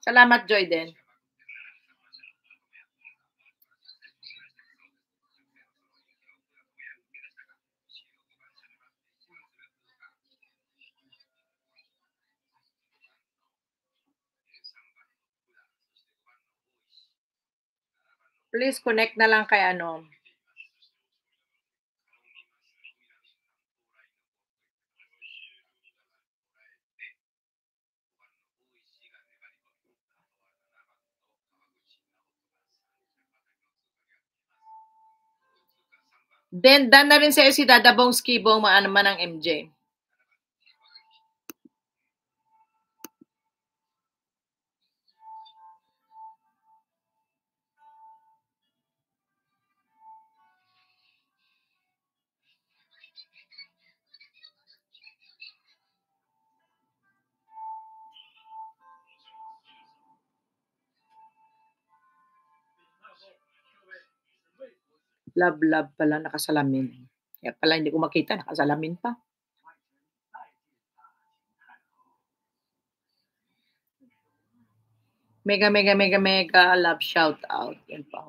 Salamat, Joyden. Please connect na lang kay ano. Then, done na rin sa'yo si Dadabong Skibong, maano man ang MJ. Love pala, nakasalamin. Kaya pala hindi ko makita, nakasalamin pa. Mega love shout out. Yan pa.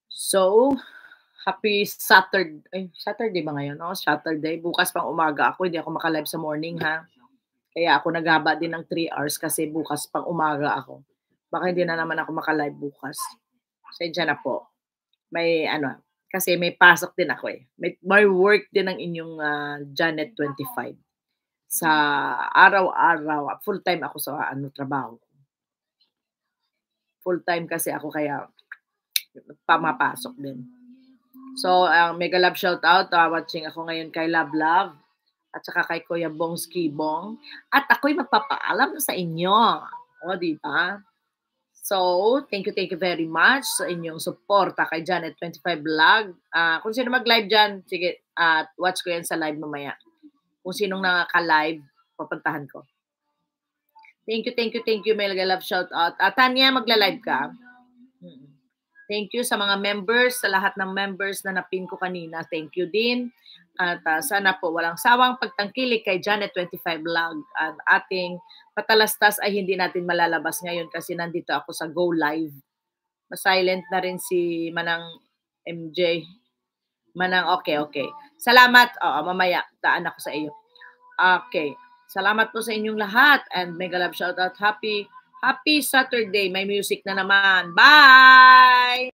So, happy Saturday. Ay, Saturday ba ngayon? Oh, Saturday. Bukas pang umaga ako. Hindi ako makalive sa morning, ha? Kaya ako naghaba din ng 3 hours kasi bukas pang umaga ako. Baka hindi na naman ako makalive bukas. Sensya na po. May ano, kasi may pasok din ako eh. May work din ang inyong Janet 25. Sa araw-araw, full-time ako sa trabaho. Full-time kasi ako kaya pamapasok din. So, mega love shout out. Watching ako ngayon kay Love at saka kay Kuya Bong Skibong. At ako'y magpapaalam sa inyo. O, di ba? So, thank you very much sa inyong suporta kay Janet 25 Vlog. Kung sino mag-live dyan, sige, watch ko yan sa live mamaya. Kung sinong nakaka-live, papuntahan ko. Thank you, mega love shout out. Tanya, magla-live ka? Thank you sa mga members, sa lahat ng members na napin ko kanina. Thank you din. At sana po walang sawang pagtangkilik kay Janet 25 Vlog. At ating patalastas ay hindi natin malalabas ngayon kasi nandito ako sa Go Live. Silent na rin si Manang MJ. Manang, okay. Salamat. Mamaya, daan ako sa iyo. Okay. Salamat po sa inyong lahat and mega love shout out. Happy Saturday. May music na naman. Bye!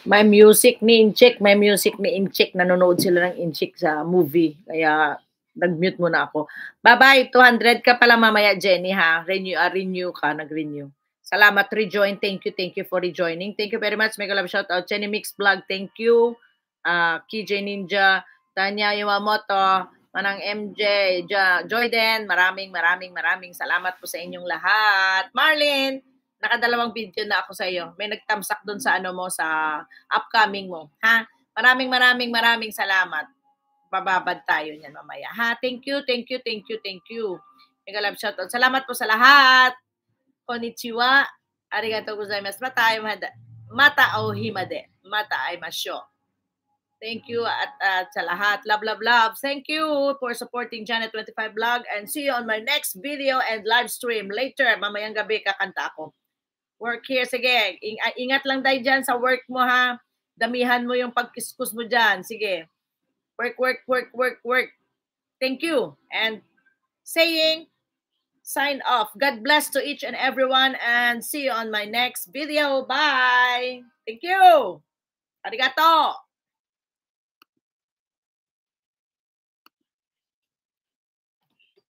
May music ni Incheck. Nanonood sila ng Incheck sa movie. Kaya, nag-mute muna ako. Bye-bye. 200 ka pala mamaya, Jenny, ha? Renew ka. Nag-renew. Salamat, rejoin. Thank you for rejoining. Thank you very much. Mega love shout out. Jenny Mix Vlog. Thank you. KJ Ninja. Tanya Iwamoto. Manang MJ. Joyden. Maraming salamat po sa inyong lahat. Marlene. Nakadalawang video na ako sa iyo. May nagtamsak doon sa ano mo, sa upcoming mo. Ha? Maraming salamat. Bababad tayo niyan mamaya. Ha? Thank you. Mega love shoutout. Salamat po sa lahat. Konnichiwa. Arigatou gozaimasu. Mata o himade. Mata ay masyo. Thank you at sa lahat. Love. Thank you for supporting Janet25 Vlog and see you on my next video and live stream later. Mamayang gabi kakanta ako. Work here. Sige. Ingat lang tayo dyan sa work mo ha. Damihan mo yung pagkiskus mo dyan. Sige. Work. Thank you. And saying, sign off. God bless to each and everyone and see you on my next video. Bye. Thank you. Arigato.